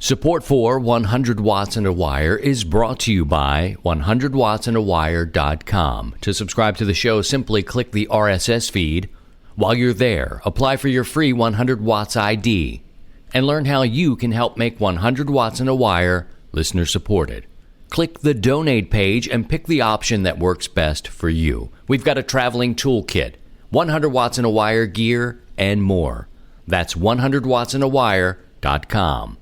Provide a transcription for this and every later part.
Support for 100 Watts and a Wire is brought to you by 100wattsandawire.com. To subscribe to the show, simply click the RSS feed. While you're there, apply for your free 100 Watts ID and learn how you can help make 100 Watts and a Wire listener supported. Click the donate page and pick the option that works best for you. We've got a traveling toolkit, 100 Watts and a Wire gear, and more. That's 100wattsandawire.com.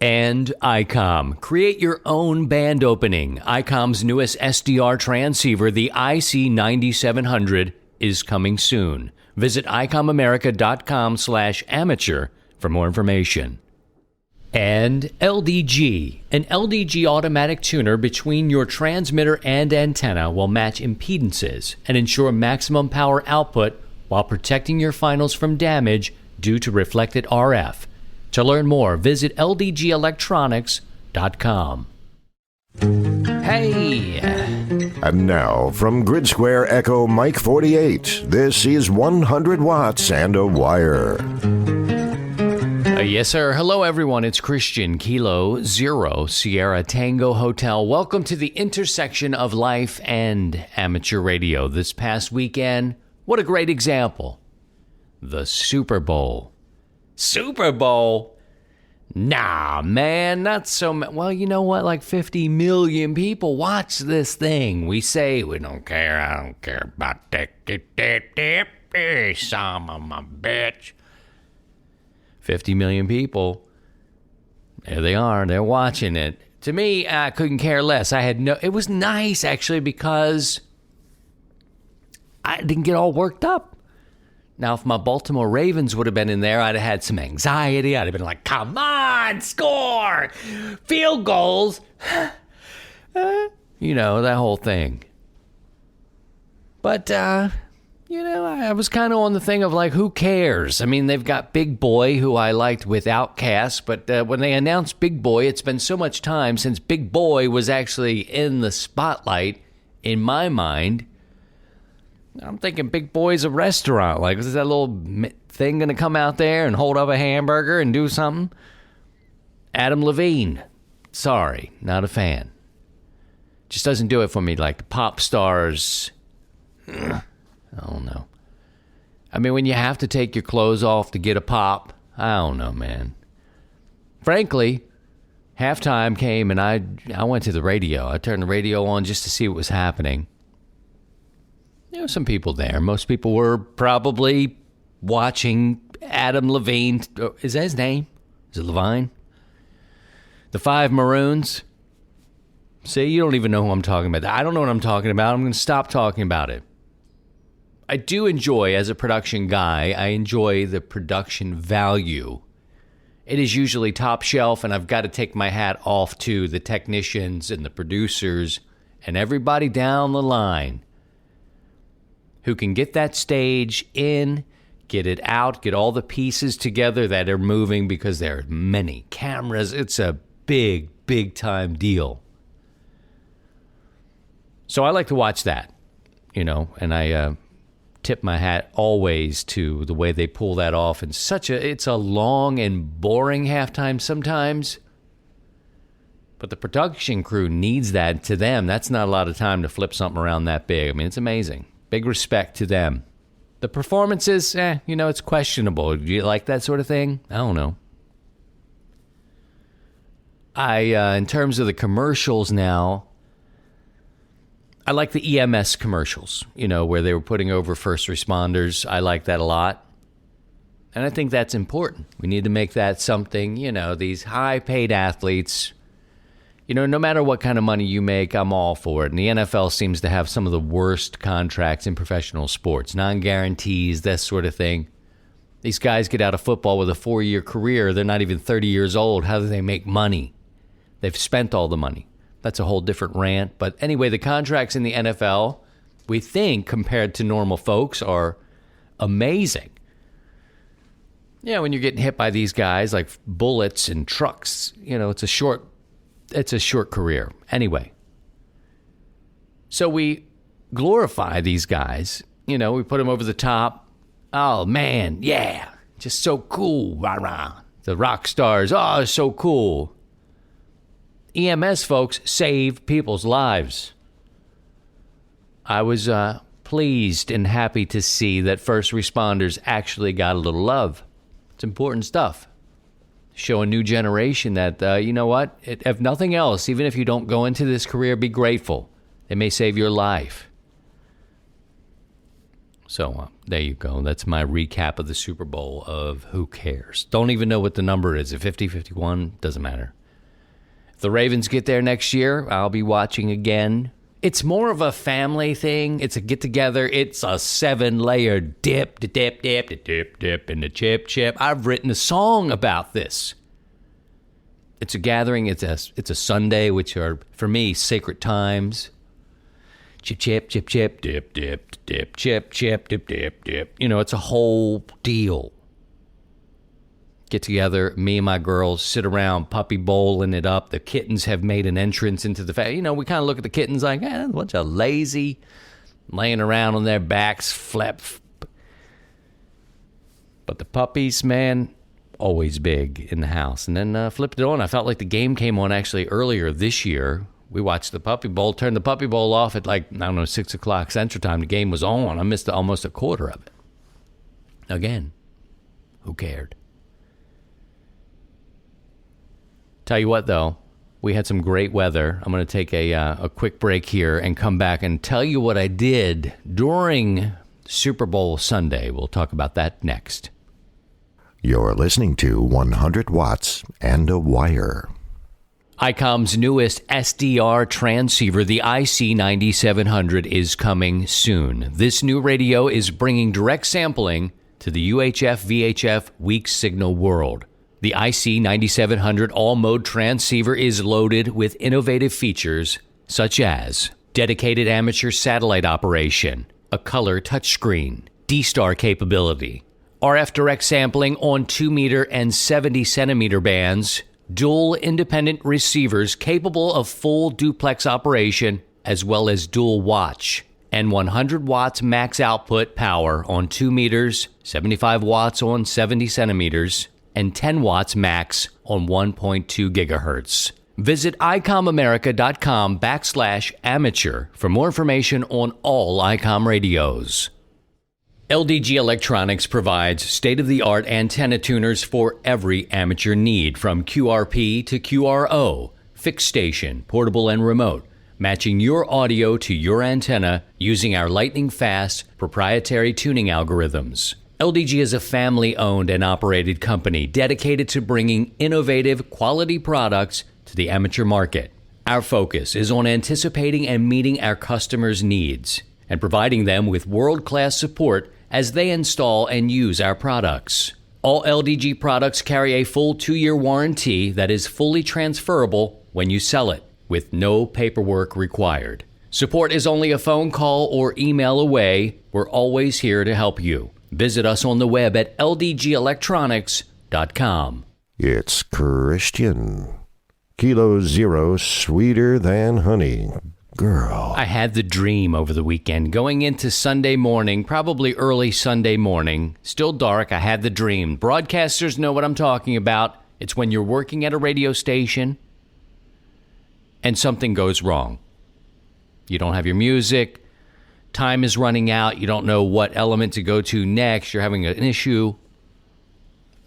And ICOM. Create your own band opening. ICOM's newest SDR transceiver, the IC9700, is coming soon. Visit icomamerica.com/amateur for more information. And LDG. An LDG automatic tuner between your transmitter and antenna will match impedances and ensure maximum power output while protecting your finals from damage due to reflected RF. To learn more, visit ldgelectronics.com. Hey! And now, from Grid Square Echo Mike 48, this is 100 Watts and a Wire. Yes, sir. Hello, everyone. It's Christian, Kilo Zero, Sierra Tango Hotel. Welcome to the intersection of life and amateur radio. This past weekend, what a great example. The Super Bowl. Super Bowl? Nah, man, not so much. Well, you know what? Like 50 million people watch this thing. We say we don't care. I don't care about that. Some of my bitch. 50 million people. There they are. They're watching it. To me, I couldn't care less. It was nice, actually, because I didn't get all worked up. Now, if my Baltimore Ravens would have been in there, I'd have had some anxiety. I'd have been like, come on, score! Field goals! You know, that whole thing. But, I was kind of on the thing of like, who cares? I mean, they've got Big Boy, who I liked with Outkast, but when they announced Big Boy, it's been so much time since Big Boy was actually in the spotlight, in my mind. I'm thinking Big Boy's a restaurant. Like, is that little thing going to come out there and hold up a hamburger and do something? Adam Levine. Sorry, not a fan. Just doesn't do it for me like the pop stars. I don't know. I mean, when you have to take your clothes off to get a pop, I don't know, man. Frankly, halftime came and I went to the radio. I turned the radio on just to see what was happening. There were some people there. Most people were probably watching Adam Levine. Is that his name? Is it Levine? The Five Maroons. See, you don't even know who I'm talking about. I don't know what I'm talking about. I'm going to stop talking about it. I do enjoy, as a production guy, I enjoy the production value. It is usually top shelf, and I've got to take my hat off to the technicians and the producers and everybody down the line who can get that stage in, get it out, get all the pieces together that are moving because there are many cameras. It's a big, big time deal. So I like to watch that, and I tip my hat always to the way they pull that off. And it's a long and boring halftime sometimes, but the production crew needs that. To them, that's not a lot of time to flip something around that big. I mean, it's amazing. Big respect to them. The performances, it's questionable. Do you like that sort of thing? I don't know. In terms of the commercials now, I like the EMS commercials, where they were putting over first responders. I like that a lot. And I think that's important. We need to make that something, these high-paid athletes. No matter what kind of money you make, I'm all for it. And the NFL seems to have some of the worst contracts in professional sports. Non-guarantees, that sort of thing. These guys get out of football with a 4-year career. They're not even 30 years old. How do they make money? They've spent all the money. That's a whole different rant. But anyway, the contracts in the NFL, we think, compared to normal folks, are amazing. When you're getting hit by these guys like bullets and trucks, it's a short career. Anyway, so we glorify these guys. We put them over the top. Oh, man, yeah, just so cool, rah-rah. The rock stars, oh, it's so cool. EMS folks save people's lives. I was pleased and happy to see that first responders actually got a little love. It's important stuff. Show a new generation that, you know what? If nothing else, even if you don't go into this career, be grateful. It may save your life. So there you go. That's my recap of the Super Bowl of who cares. Don't even know what the number is. At 50, 51, doesn't matter. If the Ravens get there next year, I'll be watching again. It's more of a family thing. It's a get-together. It's a 7-layer dip, in the chip. I've written a song about this. It's a gathering. It's a Sunday, which are, for me, sacred times. Chip, dip, chip, dip. You know, it's a whole deal. Get together, me and my girls sit around, puppy bowling it up. The kittens have made an entrance into the you know, we kind of look at the kittens like, a bunch of lazy, laying around on their backs, flap. But the puppies, man, always big in the house. And then flipped it on. I felt like the game came on actually earlier this year. We watched the Puppy Bowl, turned the Puppy Bowl off at 6 o'clock Central Time. The game was on. I missed almost a quarter of it. Again, who cared? Tell you what, though, we had some great weather. I'm going to take a quick break here and come back and tell you what I did during Super Bowl Sunday. We'll talk about that next. You're listening to 100 Watts and a Wire. ICOM's newest SDR transceiver, the IC9700, is coming soon. This new radio is bringing direct sampling to the UHF-VHF weak signal world. The IC9700 all-mode transceiver is loaded with innovative features such as dedicated amateur satellite operation, a color touchscreen, D-Star capability, RF direct sampling on 2-meter and 70-centimeter bands, dual independent receivers capable of full duplex operation, as well as dual watch, and 100 watts max output power on 2 meters, 75 watts on 70 centimeters, and 10 watts max on 1.2 gigahertz. Visit icomamerica.com/amateur for more information on all ICOM radios. LDG Electronics provides state-of-the-art antenna tuners for every amateur need, from QRP to QRO, fixed station, portable and remote, matching your audio to your antenna using our lightning-fast proprietary tuning algorithms. LDG is a family-owned and operated company dedicated to bringing innovative, quality products to the amateur market. Our focus is on anticipating and meeting our customers' needs and providing them with world-class support as they install and use our products. All LDG products carry a full 2-year warranty that is fully transferable when you sell it, with no paperwork required. Support is only a phone call or email away. We're always here to help you. Visit us on the web at ldgelectronics.com. It's Christian. Kilo Zero, sweeter than honey. Girl. I had the dream over the weekend. Going into Sunday morning, probably early Sunday morning, still dark, I had the dream. Broadcasters know what I'm talking about. It's when you're working at a radio station and something goes wrong. You don't have your music, time is running out, you don't know what element to go to next, you're having an issue.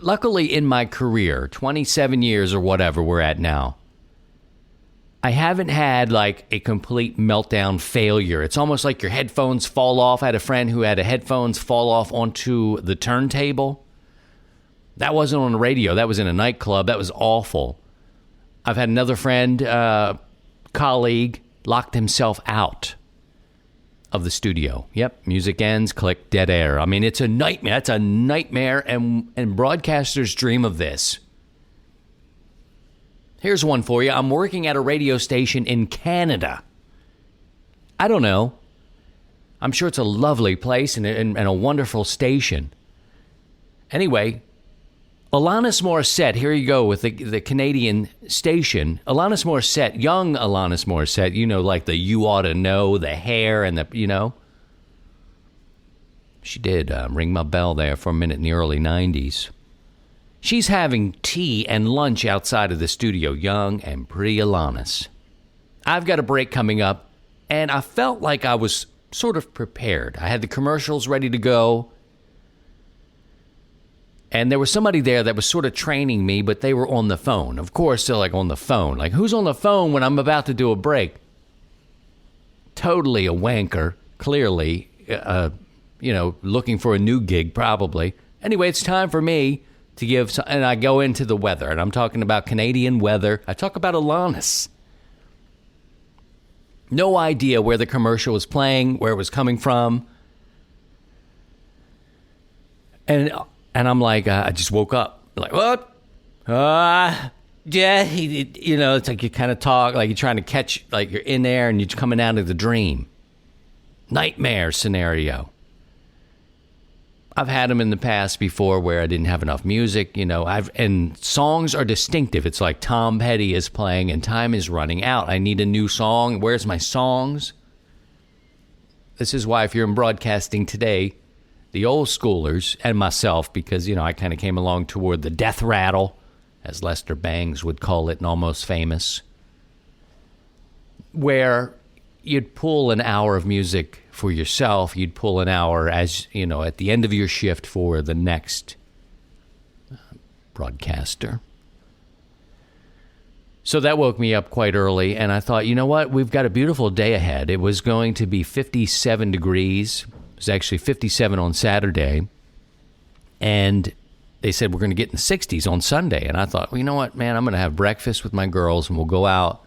Luckily, in my career, 27 years or whatever we're at now, I haven't had like a complete meltdown failure. It's almost like your headphones fall off. I had a friend who had headphones fall off onto the turntable. That wasn't on the radio. That was in a nightclub. That was awful. I've had another friend, colleague, locked himself out of the studio. Yep, music ends, click, dead air. I mean, it's a nightmare. That's a nightmare, and broadcasters dream of this. Here's one for you. I'm working at a radio station in Canada. I don't know. I'm sure it's a lovely place and a wonderful station. Anyway, Alanis Morissette, here you go with the Canadian station. Alanis Morissette, young Alanis Morissette, you know, like the You Ought to Know, the hair and the, you know. She did ring my bell there for a minute in the early 90s. She's having tea and lunch outside of the studio, young and pretty Alanis. I've got a break coming up, and I felt like I was sort of prepared. I had the commercials ready to go, and there was somebody there that was sort of training me, but they were on the phone. Of course, they're like on the phone. Like, who's on the phone when I'm about to do a break? Totally a wanker, clearly, looking for a new gig, probably. Anyway, it's time for me to give, and I go into the weather, and I'm talking about Canadian weather. I talk about Alanis. No idea where the commercial was playing, where it was coming from. And I'm like, I just woke up. Like, what? Yeah, it's like you kind of talk, like you're trying to catch, like you're in there and you're coming out of the dream. Nightmare scenario. I've had them in the past before where I didn't have enough music, and songs are distinctive. It's like Tom Petty is playing and time is running out. I need a new song. Where's my songs? This is why if you're in broadcasting today, the old schoolers and myself, because, I kind of came along toward the death rattle, as Lester Bangs would call it in Almost Famous, where you'd pull an hour of music for yourself. You'd pull an hour as, at the end of your shift for the next broadcaster. So that woke me up quite early, and I thought, you know what? We've got a beautiful day ahead. It was going to be 57 degrees. It was actually 57 on Saturday. And they said we're going to get in the 60s on Sunday. And I thought, well, you know what, man? I'm going to have breakfast with my girls, and we'll go out.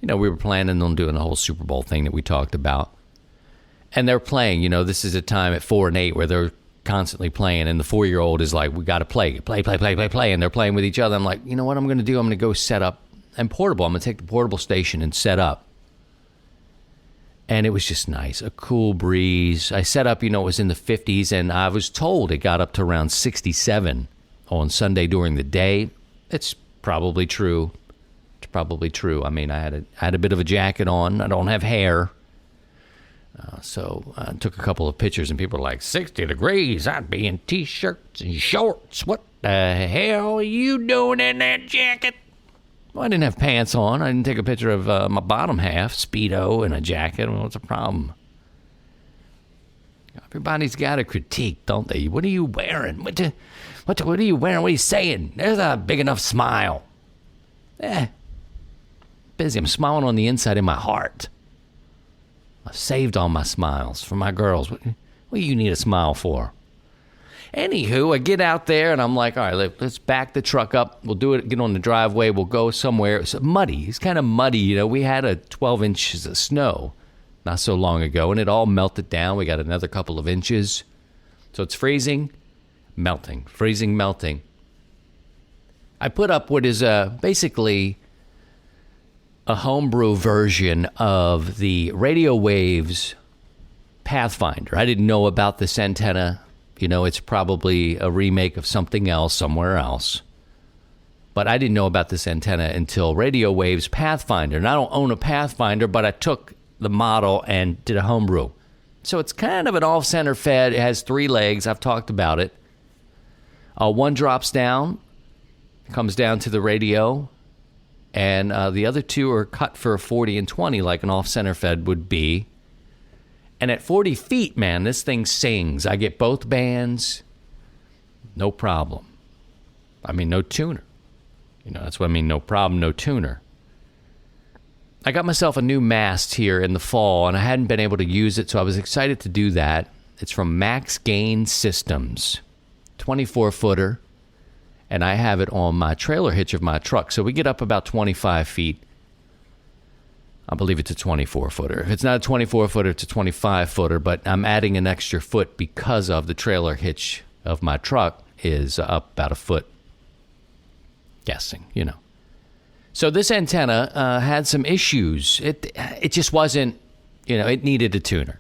We were planning on doing the whole Super Bowl thing that we talked about. And they're playing, this is a time at 4 and 8 where they're constantly playing. And the 4-year-old is like, we got to play. And they're playing with each other. I'm like, you know what I'm going to do? I'm going to go set up and portable. I'm going to take the portable station and set up. And it was just nice, a cool breeze. I set up, it was in the 50s, and I was told it got up to around 67 on Sunday during the day. It's probably true. I mean, I had a bit of a jacket on. I don't have hair. So I took a couple of pictures, and people were like, 60 degrees, I'd be in T-shirts and shorts. What the hell are you doing in that jacket? Well, I didn't have pants on. I didn't take a picture of my bottom half, Speedo and a jacket. Well, what's the problem? Everybody's got a critique, don't they? What are you wearing? What are you wearing? What are you saying? There's a big enough smile. Busy. I'm smiling on the inside in my heart. I've saved all my smiles for my girls. What do you need a smile for? Anywho, I get out there and I'm like, all right, let's back the truck up. We'll do it, get on the driveway. We'll go somewhere. It's muddy. It's kind of muddy. We had 12 inches of snow not so long ago, and it all melted down. We got another couple of inches. So it's freezing, melting, freezing, melting. I put up what is basically a homebrew version of the Radio Waves Pathfinder. I didn't know about this antenna. It's probably a remake of something else somewhere else. But I didn't know about this antenna until Radio Waves Pathfinder. And I don't own a Pathfinder, but I took the model and did a homebrew. So it's kind of an off-center fed. It has 3 legs. I've talked about it. One drops down, comes down to the radio, and the other 2 are cut for 40 and 20 like an off-center fed would be. And at 40 feet, man, this thing sings. I get both bands, no problem. I mean, no tuner. That's what I mean, no problem, no tuner. I got myself a new mast here in the fall, and I hadn't been able to use it, so I was excited to do that. It's from Max Gain Systems, 24-footer, and I have it on my trailer hitch of my truck. So we get up about 25 feet. I believe it's a 24-footer. If it's not a 24-footer, it's a 25-footer, but I'm adding an extra foot because of the trailer hitch of my truck is up about a foot. Guessing, So this antenna had some issues. It just wasn't, it needed a tuner,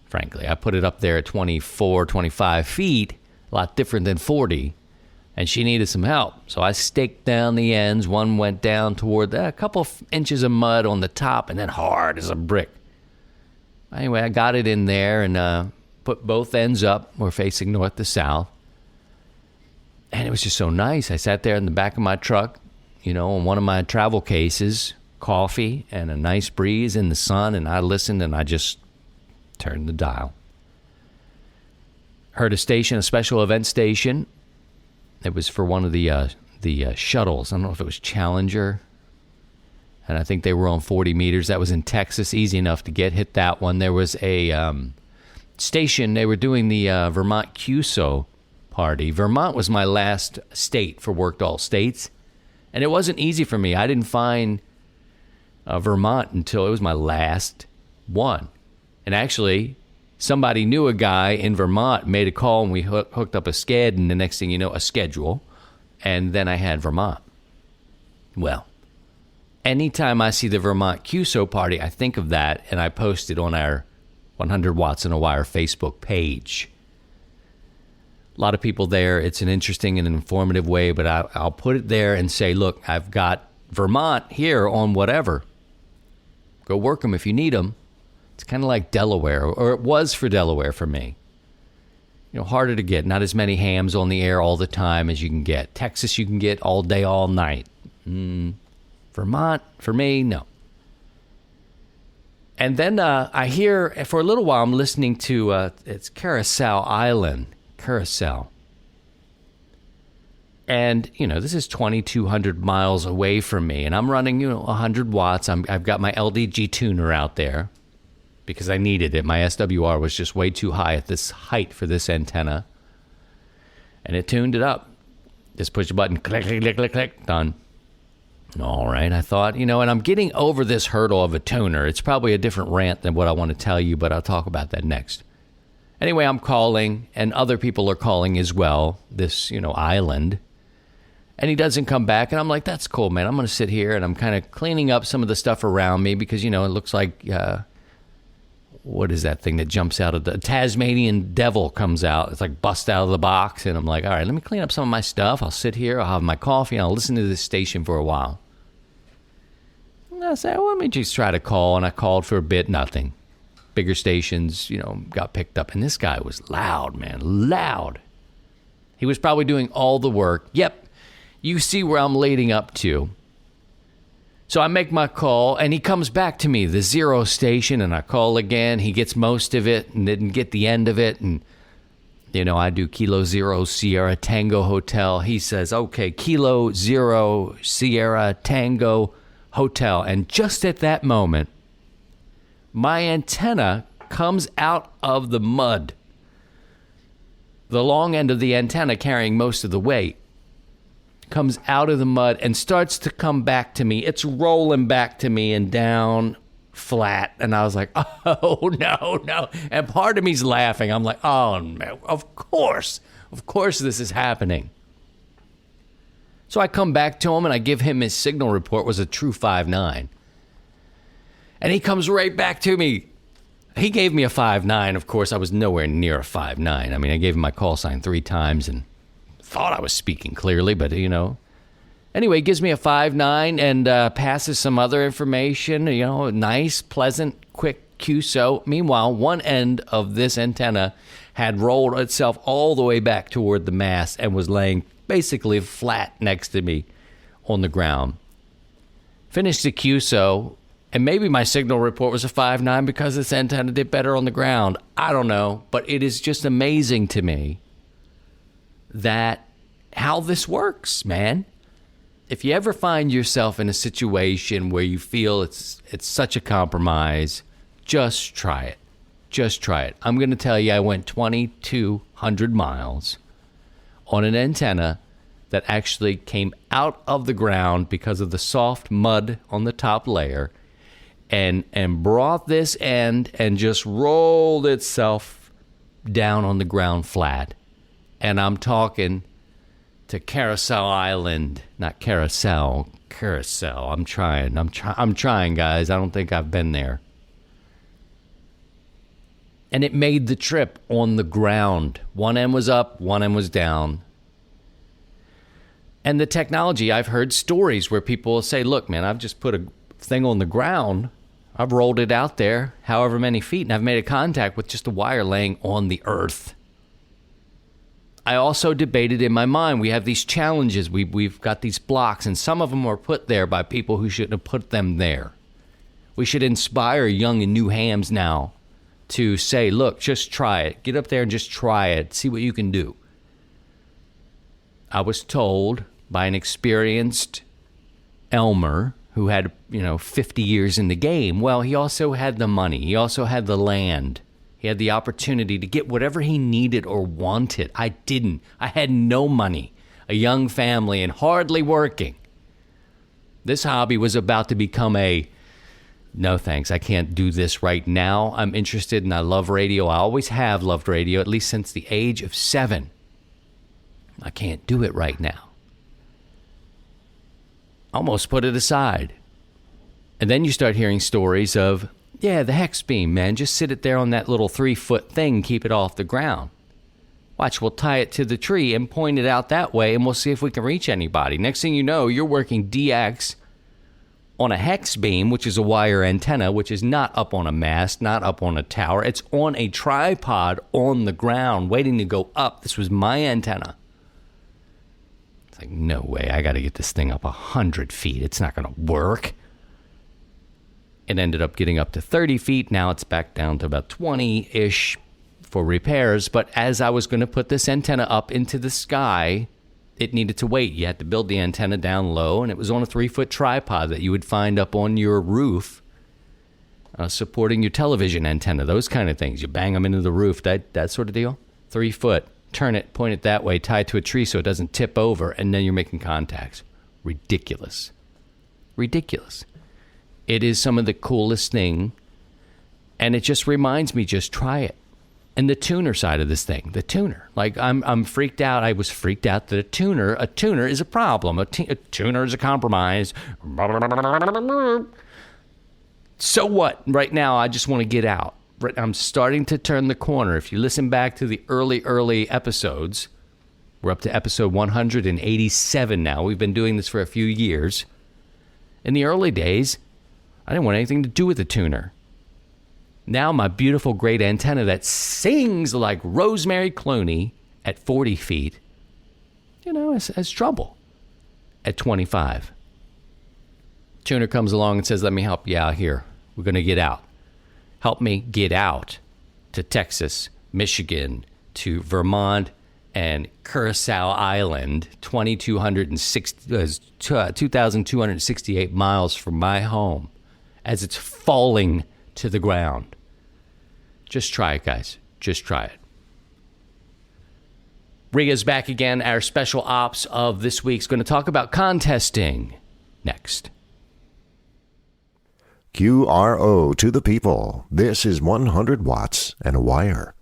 frankly. I put it up there at 24, 25 feet, a lot different than 40. And she needed some help. So I staked down the ends. One went down toward a couple of inches of mud on the top and then hard as a brick. Anyway, I got it in there and put both ends up. We're facing north to south. And it was just so nice. I sat there in the back of my truck, on one of my travel cases, coffee and a nice breeze in the sun, and I listened and I just turned the dial. Heard a station, a special event station. It was for one of the shuttles. I don't know if it was Challenger. And I think they were on 40 meters. That was in Texas. Easy enough to get. Hit that one. There was a station. They were doing the Vermont QSO party. Vermont was my last state for Worked All States. And it wasn't easy for me. I didn't find Vermont until it was my last one. And actually, somebody knew a guy in Vermont, made a call, and we hooked up a sched, and the next thing you know, a schedule. And then I had Vermont. Well, anytime I see the Vermont QSO party, I think of that, and I post it on our 100 Watts in a Wire Facebook page. A lot of people there. It's an interesting and informative way, but I'll put it there and say, look, I've got Vermont here on whatever. Go work them if you need them. It's kind of like Delaware, or it was for Delaware for me. Harder to get. Not as many hams on the air all the time as you can get. Texas, you can get all day, all night. Vermont, for me, no. And then I hear, for a little while, I'm listening to, it's Curacao Island. Curacao. And, this is 2,200 miles away from me. And I'm running, 100 watts. I've got my LDG tuner out there because I needed it. My SWR was just way too high at this height for this antenna. And it tuned it up. Just push the button, click, click, click, click, click, done. All right, I thought, and I'm getting over this hurdle of a tuner. It's probably a different rant than what I want to tell you, but I'll talk about that next. Anyway, I'm calling, and other people are calling as well, this, island. And he doesn't come back, and I'm like, that's cool, man. I'm going to sit here, and I'm kind of cleaning up some of the stuff around me because, it looks like, what is that thing that jumps out of the Tasmanian devil comes out. It's like bust out of the box, and I'm like, all right, let me clean up some of my stuff. I'll sit here, I'll have my coffee, and I'll listen to this station for a while. And I said, well, let me just try to call, and I called for a bit, nothing. Bigger stations, got picked up, and this guy was loud, man, loud. He was probably doing all the work. Yep, you see where I'm leading up to. So I make my call, and he comes back to me, the 0 station, and I call again. He gets most of it and didn't get the end of it. And, I do Kilo 0 Sierra Tango Hotel. He says, okay, Kilo 0 Sierra Tango Hotel. And just at that moment, my antenna comes out of the mud. The long end of the antenna carrying most of the weight comes out of the mud and starts to come back to me. It's rolling back to me and down flat. And I was like, oh, no. And part of me's laughing. I'm like, oh, no, of course this is happening. So I come back to him and I give him his signal report was a true 5.9. And he comes right back to me. He gave me a 5.9. Of course, I was nowhere near a 5.9. I mean, I gave him my call sign 3 times and thought I was speaking clearly, but, Anyway, he gives me a 5.9 and passes some other information, nice, pleasant, quick QSO. Meanwhile, one end of this antenna had rolled itself all the way back toward the mast and was laying basically flat next to me on the ground. Finished the QSO, and maybe my signal report was a 5.9 because this antenna did better on the ground. I don't know, but it is just amazing to me that how this works, man. If you ever find yourself in a situation where you feel it's such a compromise, just try it. Just try it. I'm going to tell you, I went 2,200 miles on an antenna that actually came out of the ground because of the soft mud on the top layer and brought this end and just rolled itself down on the ground flat. And I'm talking to Curacao Island, not Carousel, Curacao. I'm trying, guys. I don't think I've been there. And it made the trip on the ground. One end was up, one end was down. And the technology, I've heard stories where people will say, look, man, I've just put a thing on the ground. I've rolled it out there however many feet, and I've made a contact with just a wire laying on the earth. I also debated in my mind, we have these challenges. We've got these blocks, and some of them are put there by people who shouldn't have put them there. We should inspire young and new hams now to say, look, just try it. Get up there and just try it. See what you can do. I was told by an experienced Elmer who had, 50 years in the game. Well, he also had the money. He also had the land. He had the opportunity to get whatever he needed or wanted. I didn't. I had no money, a young family, and hardly working. This hobby was about to become no thanks, I can't do this right now. I'm interested and I love radio. I always have loved radio, at least since the age of 7. I can't do it right now. Almost put it aside. And then you start hearing stories of, the hex beam, man. Just sit it there on that little 3-foot thing, keep it off the ground. Watch, we'll tie it to the tree and point it out that way, and we'll see if we can reach anybody. Next thing you know, you're working DX on a hex beam, which is a wire antenna, which is not up on a mast, not up on a tower. It's on a tripod on the ground, waiting to go up. This was my antenna. It's like, no way, I got to get this thing up 100 feet. It's not going to work. It ended up getting up to 30 feet. Now it's back down to about 20-ish for repairs. But as I was going to put this antenna up into the sky, it needed to wait. You had to build the antenna down low, and it was on a 3-foot tripod that you would find up on your roof, supporting your television antenna, those kind of things. You bang them into the roof, that sort of deal. 3 foot, turn it, point it that way, tie it to a tree so it doesn't tip over, and then you're making contacts. Ridiculous. It is some of the coolest thing, and it just reminds me, just try it. And the tuner side of this thing, the tuner. Like, I'm freaked out. I was freaked out that a tuner is a problem. A tuner is a compromise. So what? Right now, I just want to get out. I'm starting to turn the corner. If you listen back to the early episodes, we're up to episode 187 now. We've been doing this for a few years. In the early days, I didn't want anything to do with the tuner. Now my beautiful, great antenna that sings like Rosemary Clooney at 40 feet, has trouble at 25. Tuner comes along and says, let me help you out here. We're going to get out. Help me get out to Texas, Michigan, to Vermont, and Curacao Island, 2,268 miles from my home, as it's falling to the ground. Just try it, guys. Just try it. Ria's back again. Our special ops of this week's going to talk about contesting next. QRO to the people. This is 100 watts and a wire.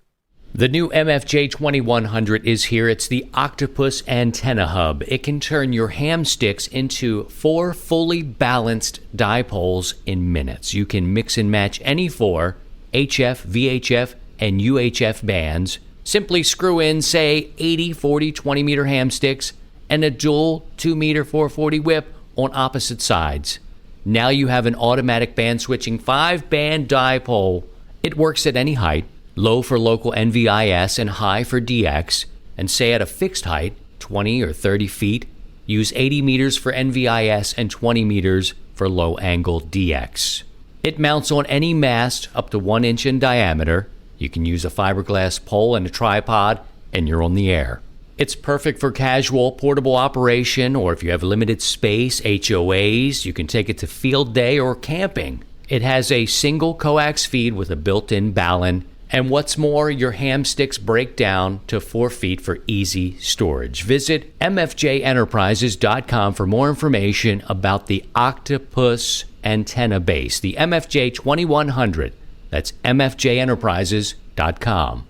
The new MFJ 2100 is here. It's the Octopus Antenna Hub. It can turn your ham sticks into 4 fully balanced dipoles in minutes. You can mix and match any 4 HF, VHF, and UHF bands. Simply screw in, say, 80, 40, 20-meter ham sticks and a dual 2-meter 440 whip on opposite sides. Now you have an automatic band switching 5-band dipole. It works at any height. Low for local NVIS and high for DX, and say at a fixed height, 20 or 30 feet, use 80 meters for NVIS and 20 meters for low angle DX. It mounts on any mast up to 1 inch in diameter. You can use a fiberglass pole and a tripod, and you're on the air. It's perfect for casual, portable operation, or if you have limited space, HOAs, you can take it to field day or camping. It has a single coax feed with a built-in ballon. And what's more, your ham sticks break down to 4 feet for easy storage. Visit mfjenterprises.com for more information about the Octopus Antenna Base, the MFJ 2100. That's mfjenterprises.com.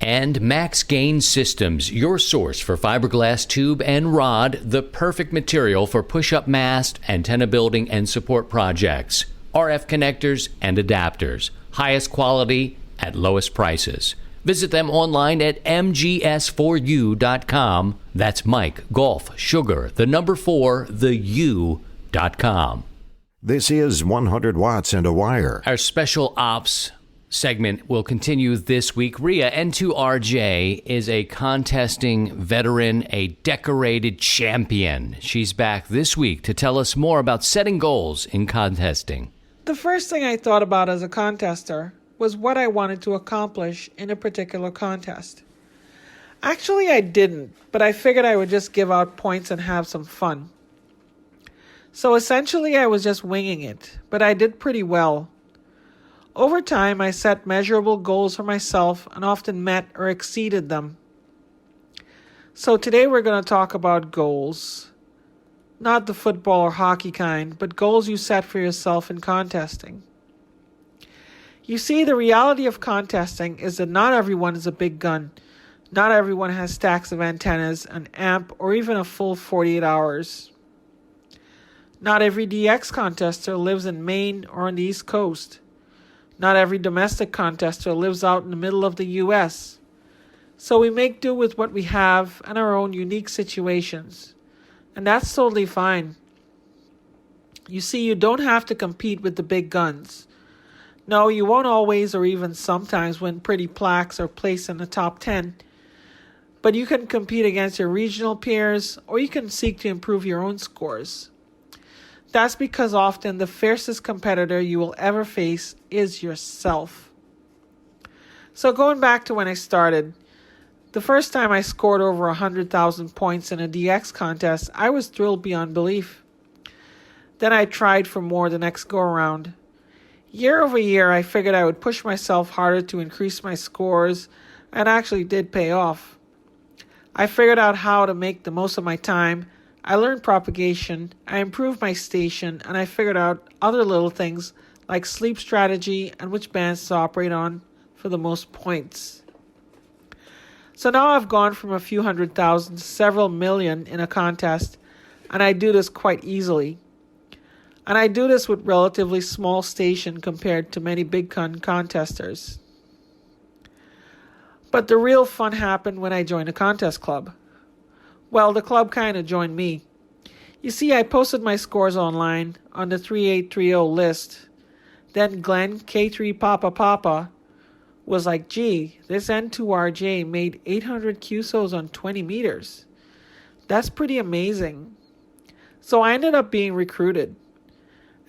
And Max Gain Systems, your source for fiberglass tube and rod, the perfect material for push-up mast, antenna building, and support projects. RF connectors and adapters. Highest quality at lowest prices. Visit them online at mgs4u.com. That's Mike, Golf, Sugar, the number 4, the U.com. This is 100 watts and a wire. Our special ops segment will continue this week. Rhea, N2RJ, is a contesting veteran, a decorated champion. She's back this week to tell us more about setting goals in contesting. The first thing I thought about as a contester was what I wanted to accomplish in a particular contest. Actually, I didn't, but I figured I would just give out points and have some fun. So essentially, I was just winging it, but I did pretty well. Over time, I set measurable goals for myself and often met or exceeded them. So today we're going to talk about goals. Not the football or hockey kind, but goals you set for yourself in contesting. You see, the reality of contesting is that not everyone is a big gun. Not everyone has stacks of antennas, an amp, or even a full 48 hours. Not every DX contester lives in Maine or on the East Coast. Not every domestic contester lives out in the middle of the U.S. So we make do with what we have and our own unique situations. And that's totally fine. You see, you don't have to compete with the big guns. No, you won't always or even sometimes win pretty plaques or place in the top 10. But you can compete against your regional peers, or you can seek to improve your own scores. That's because often the fiercest competitor you will ever face is yourself. So going back to when I started, the first time I scored over 100,000 points in a DX contest, I was thrilled beyond belief. Then I tried for more the next go-around. Year over year, I figured I would push myself harder to increase my scores, and actually did pay off. I figured out how to make the most of my time. I learned propagation, I improved my station, and I figured out other little things like sleep strategy and which bands to operate on for the most points. So now I've gone from a few 100,000 to several million in a contest, and I do this quite easily. And I do this with relatively small station compared to many big contesters. But the real fun happened when I joined a contest club. Well, the club kind of joined me. You see, I posted my scores online on the 3830 list. Then Glenn, K3 Papa Papa, was like, gee, this N2RJ made 800 QSOs on 20 meters. That's pretty amazing. So I ended up being recruited.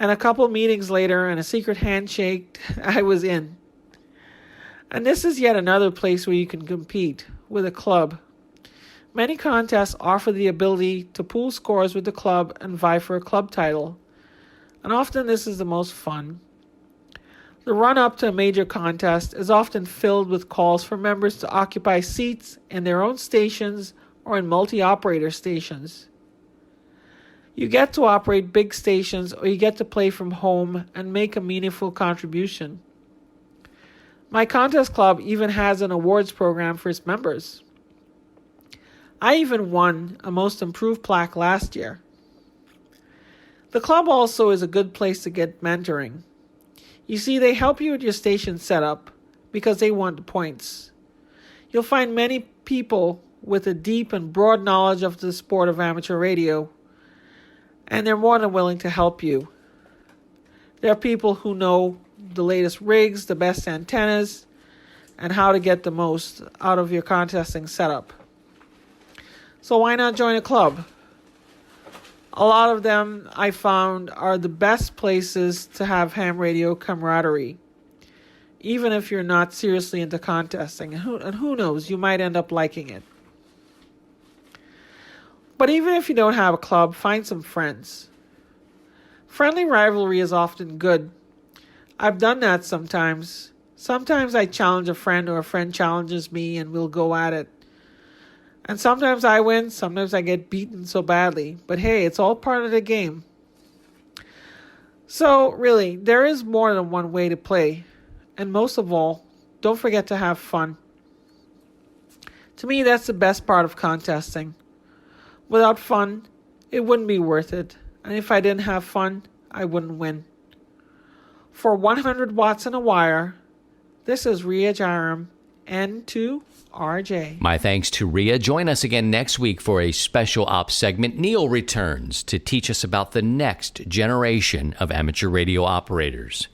And a couple meetings later and a secret handshake, I was in. And this is yet another place where you can compete with a club. Many contests offer the ability to pool scores with the club and vie for a club title. And often this is the most fun. The run-up to a major contest is often filled with calls for members to occupy seats in their own stations or in multi-operator stations. You get to operate big stations, or you get to play from home and make a meaningful contribution. My contest club even has an awards program for its members. I even won a Most Improved plaque last year. The club also is a good place to get mentoring. You see, they help you with your station setup because they want the points. You'll find many people with a deep and broad knowledge of the sport of amateur radio, and they're more than willing to help you. There are people who know the latest rigs, the best antennas, and how to get the most out of your contesting setup. So why not join a club? A lot of them, I found, are the best places to have ham radio camaraderie, even if you're not seriously into contesting. And who knows, you might end up liking it. But even if you don't have a club, find some friends. Friendly rivalry is often good. I've done that sometimes. Sometimes I challenge a friend or a friend challenges me and we'll go at it. And sometimes I win, sometimes I get beaten so badly. But hey, it's all part of the game. So really, there is more than one way to play. And most of all, don't forget to have fun. To me, that's the best part of contesting. Without fun, it wouldn't be worth it. And if I didn't have fun, I wouldn't win. For 100 watts in a wire, this is Rhea Jaram, N2RJ. My thanks to Rhea. Join us again next week for a special ops segment. Neil returns to teach us about the next generation of amateur radio operators.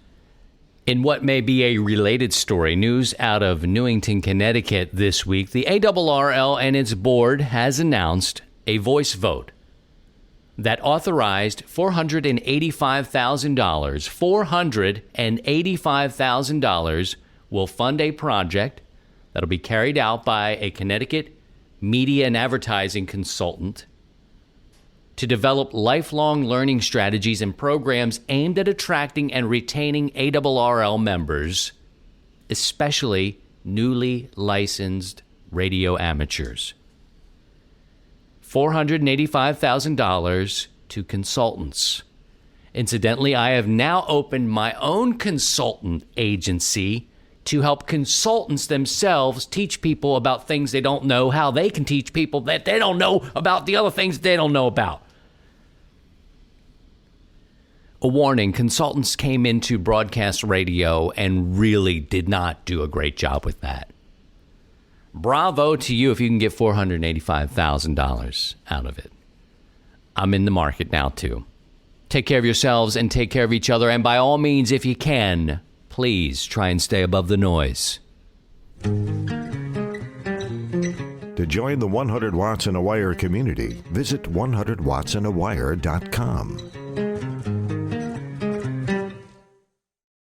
In what may be a related story, news out of Newington, Connecticut this week, the ARRL and its board has announced a voice vote that authorized $485,000. $485,000 will fund a project that'll be carried out by a Connecticut media and advertising consultant to develop lifelong learning strategies and programs aimed at attracting and retaining ARRL members, especially newly licensed radio amateurs. $485,000 to consultants. Incidentally, I have now opened my own consultant agency to help consultants themselves teach people about things they don't know, how they can teach people that they don't know about the other things they don't know about. A warning, consultants came into broadcast radio and really did not do a great job with that. Bravo to you if you can get $485,000 out of it. I'm in the market now, too. Take care of yourselves and take care of each other. And by all means, if you can, please try and stay above the noise. To join the 100 Watts in a Wire community, visit 100wattsinawire.com.